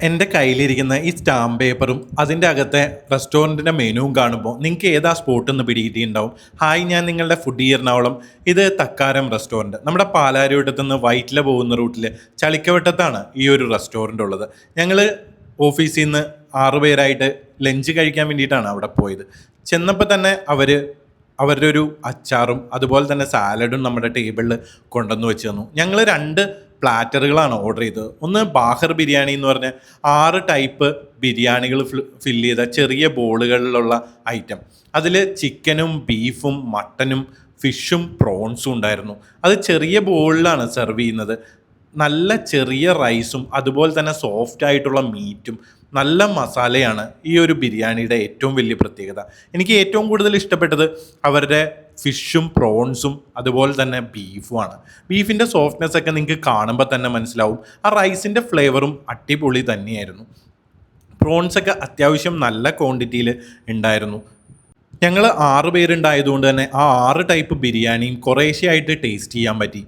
എൻ്റെ കയ്യിലിരിക്കുന്ന ഈ സ്റ്റാമ്പ് പേപ്പറും അതിൻ്റെ അകത്തെ റെസ്റ്റോറൻറ്റിൻ്റെ മെനുവും കാണുമ്പോൾ നിങ്ങൾക്ക് ഏതാ സ്പോട്ട് എന്ന് പിടികിട്ടിയിട്ടുണ്ടാവും. ഹായ്, ഞാൻ നിങ്ങളുടെ ഫുഡ് എറണാകുളം. ഇത് തക്കാരം റെസ്റ്റോറൻറ്റ്. നമ്മുടെ പാലാരിവട്ടത്തു നിന്ന് വൈറ്റില പോകുന്ന റൂട്ടിൽ ചളിക്കവട്ടത്താണ് ഈ ഒരു റെസ്റ്റോറൻറ്റ് ഉള്ളത്. ഞങ്ങൾ ഓഫീസിൽ നിന്ന് 6 പേരായിട്ട് ലഞ്ച് കഴിക്കാൻ വേണ്ടിയിട്ടാണ് അവിടെ പോയത്. ചെന്നപ്പോൾ തന്നെ അവരുടെ ഒരു അച്ചാറും അതുപോലെ തന്നെ സാലഡും നമ്മുടെ ടേബിളിൽ കൊണ്ടുവന്ന് വെച്ച് തന്നു. ഞങ്ങൾ 2 പ്ലാറ്ററുകളാണ് ഓർഡർ ചെയ്തത്. ഒന്ന് ബാഹർ ബിരിയാണി എന്ന് പറഞ്ഞ 6 ടൈപ്പ് ബിരിയാണികൾ ഫില്ല് ചെയ്ത ചെറിയ ബോളുകളിലുള്ള ഐറ്റം. അതിൽ ചിക്കനും ബീഫും മട്ടനും ഫിഷും പ്രോൺസും ഉണ്ടായിരുന്നു. അത് ചെറിയ ബോളിലാണ് സെർവ് ചെയ്യുന്നത്. നല്ല ചെറിയ റൈസും അതുപോലെ തന്നെ സോഫ്റ്റ് ആയിട്ടുള്ള മീറ്റും നല്ല മസാലയാണ് ഈ ഒരു ബിരിയാണിയുടെ ഏറ്റവും വലിയ പ്രത്യേകത. എനിക്ക് ഏറ്റവും കൂടുതൽ ഇഷ്ടപ്പെട്ടത് അവരുടെ ഫിഷും പ്രോൺസും അതുപോലെ തന്നെ ബീഫുമാണ്. ബീഫിൻ്റെ സോഫ്റ്റ്നെസ് ഒക്കെ നിങ്ങൾക്ക് കാണുമ്പോൾ തന്നെ മനസ്സിലാവും. ആ റൈസിൻ്റെ ഫ്ലേവറും അടിപൊളി തന്നെയായിരുന്നു. പ്രോൺസൊക്കെ അത്യാവശ്യം നല്ല ക്വാണ്ടിറ്റിയിൽ ഉണ്ടായിരുന്നു. ഞങ്ങൾ 6 പേരുണ്ടായതുകൊണ്ട് തന്നെ ആ 6 ടൈപ്പ് ബിരിയാണിയും കുറേശ്ശെയായിട്ട് ടേസ്റ്റ് ചെയ്യാൻ പറ്റി.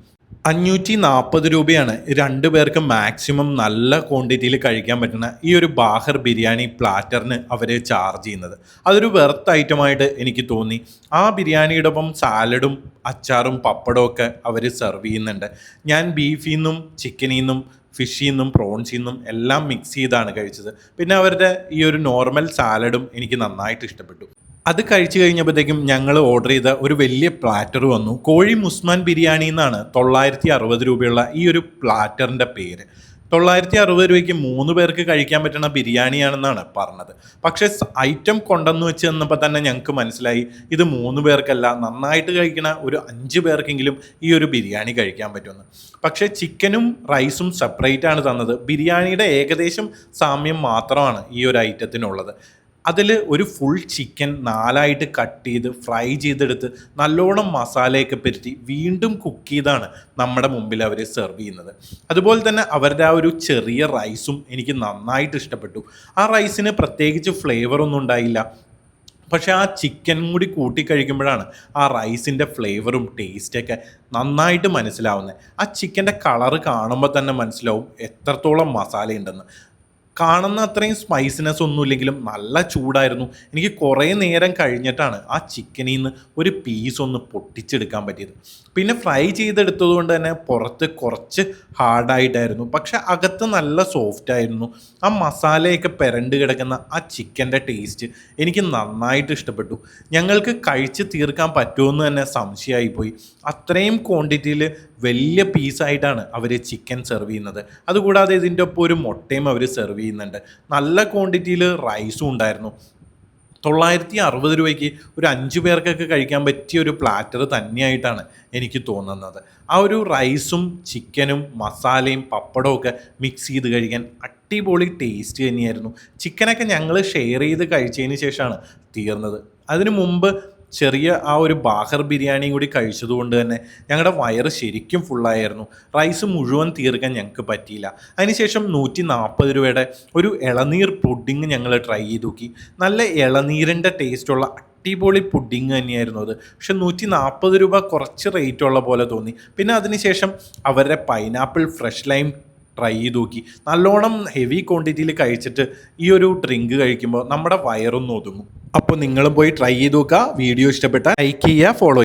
540 രൂപയാണ് 2 പേർക്ക് മാക്സിമം നല്ല ക്വാണ്ടിറ്റിയിൽ കഴിക്കാൻ പറ്റുന്ന ഈ ഒരു ബാഹർ ബിരിയാണി പ്ലാറ്ററിന് അവർ ചാർജ് ചെയ്യുന്നത്. അതൊരു വെർത്ത് ഐറ്റമായിട്ട് എനിക്ക് തോന്നി. ആ ബിരിയാണിയുടെ ഒപ്പം സാലഡും അച്ചാറും പപ്പടവും ഒക്കെ അവർ സെർവ് ചെയ്യുന്നുണ്ട്. ഞാൻ ബീഫിൽ നിന്നും ചിക്കനിൽ നിന്നും ഫിഷിൽ നിന്നും പ്രോൺസിൽ നിന്നും എല്ലാം മിക്സ് ചെയ്താണ് കഴിച്ചത്. പിന്നെ അവരുടെ ഈ ഒരു നോർമൽ സാലഡും എനിക്ക് നന്നായിട്ട് ഇഷ്ടപ്പെട്ടു. അത് കഴിച്ചു കഴിഞ്ഞപ്പോഴത്തേക്കും ഞങ്ങൾ ഓർഡർ ചെയ്ത ഒരു വലിയ പ്ലാറ്റർ വന്നു. കോഴി മുസ്മാൻ ബിരിയാണി എന്നാണ് 960 രൂപയുള്ള ഈ ഒരു പ്ലാറ്ററിൻ്റെ പേര്. 960 രൂപയ്ക്ക് 3 പേർക്ക് കഴിക്കാൻ പറ്റുന്ന ബിരിയാണിയാണെന്നാണ് പറഞ്ഞത്. പക്ഷേ ഐറ്റം കൊണ്ടുവന്ന് വെച്ച് തന്നപ്പോൾ തന്നെ ഞങ്ങൾക്ക് മനസ്സിലായി ഇത് 3 പേർക്കല്ല, നന്നായിട്ട് കഴിക്കണ ഒരു 5 പേർക്കെങ്കിലും ഈ ഒരു ബിരിയാണി കഴിക്കാൻ പറ്റുമെന്ന്. പക്ഷേ ചിക്കനും റൈസും സെപ്പറേറ്റ് ആണ് തന്നത്. ബിരിയാണിയുടെ ഏകദേശം സാമ്യം മാത്രമാണ് ഈ ഒരു ഐറ്റത്തിനുള്ളത്. അതിൽ ഒരു ഫുൾ ചിക്കൻ 4ആയിട്ട് കട്ട് ചെയ്ത് ഫ്രൈ ചെയ്തെടുത്ത് നല്ലോണം മസാലയൊക്കെ പെരുത്തി വീണ്ടും കുക്ക് ചെയ്താണ് നമ്മുടെ മുമ്പിൽ അവർ സെർവ് ചെയ്യുന്നത്. അതുപോലെ തന്നെ അവരുടെ ആ ഒരു ചെറിയ റൈസും എനിക്ക് നന്നായിട്ട് ഇഷ്ടപ്പെട്ടു. ആ റൈസിന് പ്രത്യേകിച്ച് ഫ്ലേവറൊന്നും ഉണ്ടായില്ല. പക്ഷേ ആ ചിക്കൻ കൂടി കൂട്ടിക്കഴിക്കുമ്പോഴാണ് ആ റൈസിൻ്റെ ഫ്ലേവറും ടേസ്റ്റൊക്കെ നന്നായിട്ട് മനസ്സിലാവുന്നത്. ആ ചിക്കൻ്റെ കളറ് കാണുമ്പോൾ തന്നെ മനസ്സിലാവും എത്രത്തോളം മസാലയുണ്ടെന്ന്. കാണുന്ന അത്രയും സ്പൈസിനെസ് ഒന്നുമില്ലെങ്കിലും നല്ല ചൂടായിരുന്നു. എനിക്ക് കുറേ നേരം കഴിഞ്ഞിട്ടാണ് ആ ചിക്കനിൽ നിന്ന് ഒരു പീസ് ഒന്ന് പൊട്ടിച്ചെടുക്കാൻ പറ്റിയത്. പിന്നെ ഫ്രൈ ചെയ്തെടുത്തത് കൊണ്ട് തന്നെ പുറത്ത് കുറച്ച് ഹാർഡായിട്ടായിരുന്നു, പക്ഷെ അകത്ത് നല്ല സോഫ്റ്റ് ആയിരുന്നു. ആ മസാലയൊക്കെ പെരണ്ട് കിടക്കുന്ന ആ ചിക്കൻ്റെ ടേസ്റ്റ് എനിക്ക് നന്നായിട്ട് ഇഷ്ടപ്പെട്ടു. ഞങ്ങൾക്ക് കഴിച്ച് തീർക്കാൻ പറ്റുമെന്ന് തന്നെ സംശയമായിപ്പോയി. അത്രയും ക്വാണ്ടിറ്റിയിൽ വലിയ പീസായിട്ടാണ് അവർ ചിക്കൻ സെർവ് ചെയ്യുന്നത്. അതുകൂടാതെ ഇതിൻ്റെ ഒപ്പം ഒരു മുട്ടയും അവർ സെർവ് ചെയ്യുന്നുണ്ട്. നല്ല ക്വാണ്ടിറ്റിയിൽ റൈസും ഉണ്ടായിരുന്നു. 960 രൂപയ്ക്ക് ഒരു 5 പേർക്കൊക്കെ കഴിക്കാൻ പറ്റിയ ഒരു പ്ലാറ്റർ തന്നെയായിട്ടാണ് എനിക്ക് തോന്നുന്നത്. ആ ഒരു റൈസും ചിക്കനും മസാലയും പപ്പടവും ഒക്കെ മിക്സ് ചെയ്ത് കഴിക്കാൻ അടിപൊളി ടേസ്റ്റ് തന്നെയായിരുന്നു. ചിക്കനൊക്കെ ഞങ്ങൾ ഷെയർ ചെയ്ത് കഴിച്ചതിന് ശേഷമാണ് തീർന്നത്. അതിനു മുമ്പ് ചെറിയ ആ ഒരു ബാഹർ ബിരിയാണിയും കൂടി കഴിച്ചതുകൊണ്ട് തന്നെ ഞങ്ങളുടെ വയറ് ശരിക്കും ഫുള്ളായിരുന്നു. റൈസ് മുഴുവൻ തീർക്കാൻ ഞങ്ങൾക്ക് പറ്റിയില്ല. അതിനുശേഷം 140 രൂപയുടെ ഒരു ഇളനീർ പുഡിങ് ഞങ്ങൾ ട്രൈ ചെയ്ത് നോക്കി. നല്ല ഇളനീരിൻ്റെ ടേസ്റ്റുള്ള അടിപൊളി പുഡിങ് തന്നെയായിരുന്നു അത്. പക്ഷെ 140 രൂപ കുറച്ച് റേറ്റ് ഉള്ള പോലെ തോന്നി. പിന്നെ അതിനുശേഷം അവരുടെ പൈനാപ്പിൾ ഫ്രഷ് ലൈം ട്രൈ ചെയ്ത് നോക്കി. നല്ലോണം ഹെവി ക്വാണ്ടിറ്റിയിൽ കഴിച്ചിട്ട് ഈ ഒരു ഡ്രിങ്ക് കഴിക്കുമ്പോൾ നമ്മുടെ വയറൊന്നും ഒതുങ്ങും. അപ്പോൾ നിങ്ങളും പോയി ട്രൈ ചെയ്ത് നോക്കുക. വീഡിയോ ഇഷ്ടപ്പെട്ടാൽ ലൈക്ക് ചെയ്യുക, ഫോളോ